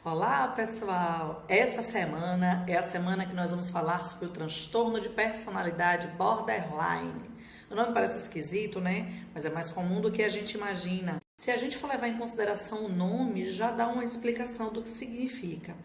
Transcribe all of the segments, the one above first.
Olá, pessoal! Essa semana é a semana que nós vamos falar sobre o transtorno de personalidade borderline. O nome parece esquisito, né? Mas é mais comum do que a gente imagina. Se a gente for levar em consideração o nome, já dá uma explicação do que significa.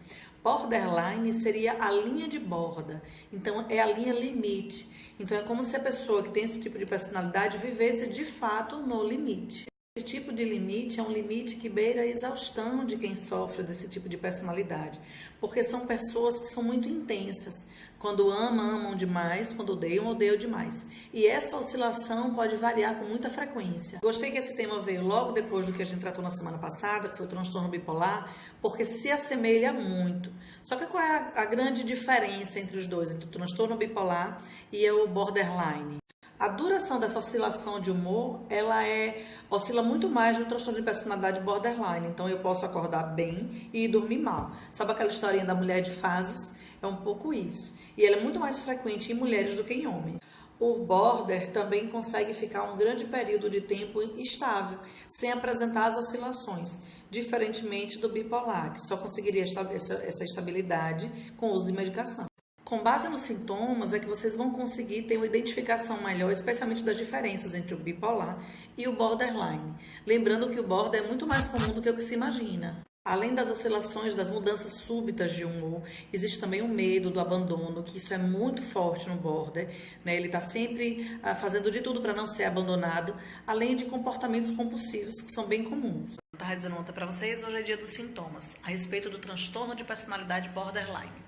Borderline seria a linha de borda, então é a linha limite. Então é como se a pessoa que tem esse tipo de personalidade vivesse de fato no limite. Esse tipo de limite é um limite que beira a exaustão de quem sofre desse tipo de personalidade, porque são pessoas que são muito intensas. Quando amam demais, quando odeiam demais. E essa oscilação pode variar com muita frequência. Gostei que esse tema veio logo depois do que a gente tratou na semana passada, que foi o transtorno bipolar, porque se assemelha muito. Só que qual é a grande diferença entre os dois, entre o transtorno bipolar e o borderline? A duração dessa oscilação de humor, oscila muito mais no transtorno de personalidade borderline. Então, eu posso acordar bem e dormir mal. Sabe aquela historinha da mulher de fases? É um pouco isso. E ela é muito mais frequente em mulheres do que em homens. O border também consegue ficar um grande período de tempo estável, sem apresentar as oscilações, diferentemente do bipolar, que só conseguiria essa estabilidade com o uso de medicação. Com base nos sintomas é que vocês vão conseguir ter uma identificação melhor, especialmente das diferenças entre o bipolar e o borderline. Lembrando que o border é muito mais comum do que o que se imagina. Além das oscilações, das mudanças súbitas de humor, existe também o medo do abandono, que isso é muito forte no border, né? Ele está sempre fazendo de tudo para não ser abandonado, além de comportamentos compulsivos que são bem comuns. Estava dizendo ontem para vocês, hoje é dia dos sintomas, a respeito do transtorno de personalidade borderline.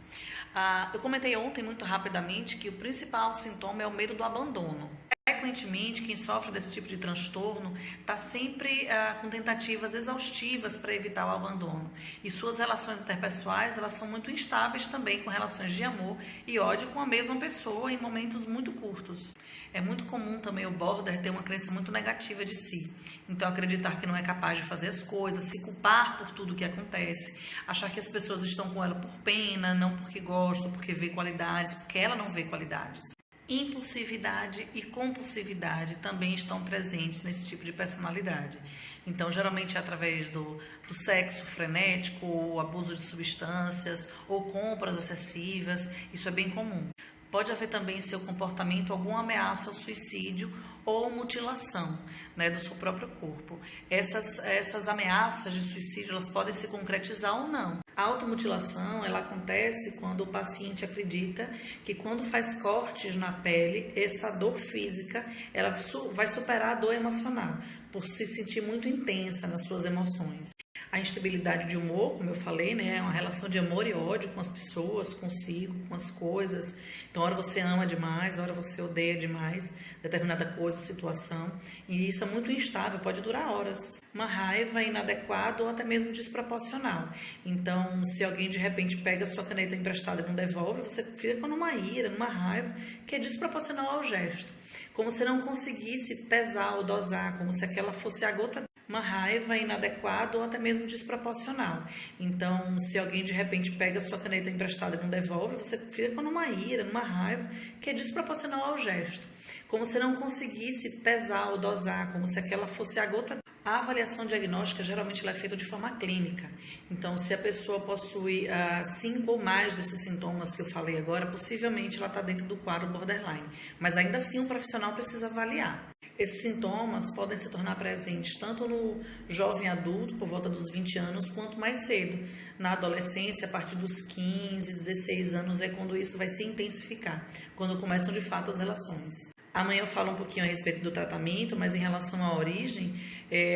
Eu comentei ontem muito rapidamente que o principal sintoma é o medo do abandono. Frequentemente, quem sofre desse tipo de transtorno está sempre com tentativas exaustivas para evitar o abandono. E suas relações interpessoais, elas são muito instáveis também, com relações de amor e ódio com a mesma pessoa em momentos muito curtos. É muito comum também o border ter uma crença muito negativa de si. Então, acreditar que não é capaz de fazer as coisas, se culpar por tudo que acontece, achar que as pessoas estão com ela por pena, não porque gostam, porque vê qualidades, porque ela não vê qualidades. Impulsividade e compulsividade também estão presentes nesse tipo de personalidade. Então, geralmente é através do sexo frenético, ou abuso de substâncias, ou compras excessivas, isso é bem comum. Pode haver também em seu comportamento alguma ameaça ao suicídio ou mutilação, né, do seu próprio corpo. Essas ameaças de suicídio, elas podem se concretizar ou não. A automutilação, ela acontece quando o paciente acredita que quando faz cortes na pele, essa dor física, ela vai superar a dor emocional, por se sentir muito intensa nas suas emoções. A instabilidade de humor, como eu falei, né, é uma relação de amor e ódio com as pessoas, consigo, com as coisas. Então, hora você ama demais, hora você odeia demais determinada coisa, situação. E isso é muito instável, pode durar horas. Uma raiva inadequada ou até mesmo desproporcional. Então, se alguém de repente pega a sua caneta emprestada e não devolve, você fica numa ira, numa raiva, que é desproporcional ao gesto. Como se não conseguisse pesar ou dosar, como se aquela fosse a gota. Uma raiva inadequada ou até mesmo desproporcional. Então, se alguém de repente pega a sua caneta emprestada e não devolve, você fica numa ira, numa raiva, que é desproporcional ao gesto. Como se não conseguisse pesar ou dosar, como se aquela fosse a gota. A avaliação diagnóstica geralmente ela é feita de forma clínica. Então, se a pessoa possui 5 ou mais desses sintomas que eu falei agora, possivelmente ela está dentro do quadro borderline. Mas ainda assim, um profissional precisa avaliar. Esses sintomas podem se tornar presentes tanto no jovem adulto, por volta dos 20 anos, quanto mais cedo. Na adolescência, a partir dos 15, 16 anos, é quando isso vai se intensificar, quando começam de fato as relações. Amanhã eu falo um pouquinho a respeito do tratamento, mas em relação à origem,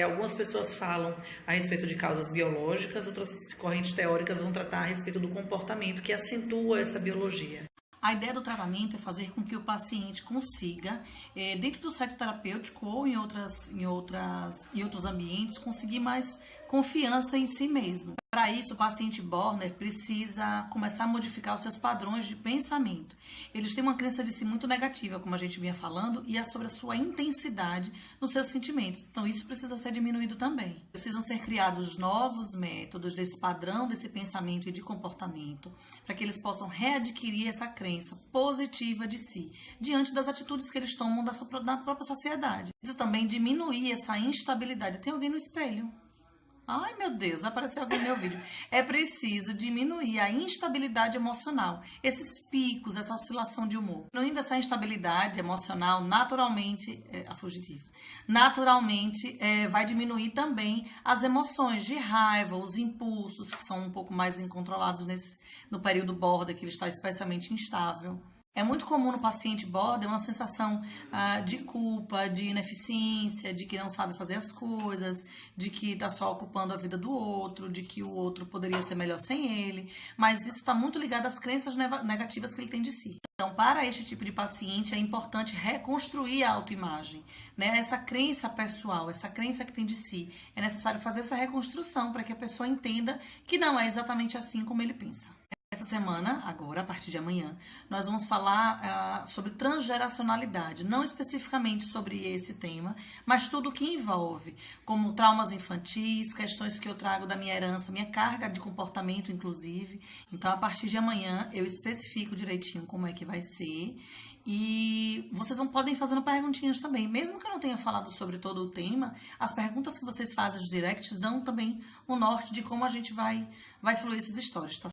algumas pessoas falam a respeito de causas biológicas, outras correntes teóricas vão tratar a respeito do comportamento que acentua essa biologia. A ideia do tratamento é fazer com que o paciente consiga, dentro do centro terapêutico ou em outros ambientes, conseguir mais confiança em si mesmo. Para isso, o paciente border precisa começar a modificar os seus padrões de pensamento. Eles têm uma crença de si muito negativa, como a gente vinha falando, e é sobre a sua intensidade nos seus sentimentos. Então, isso precisa ser diminuído também. Precisam ser criados novos métodos desse padrão, desse pensamento e de comportamento, para que eles possam readquirir essa crença positiva de si, diante das atitudes que eles tomam da própria sociedade. Isso também diminuir essa instabilidade. Tem alguém no espelho? Ai, meu Deus, apareceu alguém no meu vídeo. É preciso diminuir a instabilidade emocional, esses picos, essa oscilação de humor. Diminuindo essa instabilidade emocional, naturalmente, a fugitiva, naturalmente vai diminuir também as emoções de raiva, os impulsos, que são um pouco mais incontrolados no período border, que ele está especialmente instável. É muito comum no paciente border uma sensação de culpa, de ineficiência, de que não sabe fazer as coisas, de que está só ocupando a vida do outro, de que o outro poderia ser melhor sem ele, mas isso está muito ligado às crenças negativas que ele tem de si. Então, para este tipo de paciente, é importante reconstruir a autoimagem, né? Essa crença pessoal, essa crença que tem de si. É necessário fazer essa reconstrução para que a pessoa entenda que não é exatamente assim como ele pensa. Essa semana, agora, a partir de amanhã, nós vamos falar sobre transgeracionalidade, não especificamente sobre esse tema, mas tudo o que envolve, como traumas infantis, questões que eu trago da minha herança, minha carga de comportamento, inclusive. Então, a partir de amanhã, eu especifico direitinho como é que vai ser. E vocês podem ir fazendo perguntinhas também. Mesmo que eu não tenha falado sobre todo o tema, as perguntas que vocês fazem nos directs dão também o norte de como a gente vai fluir essas histórias, tá?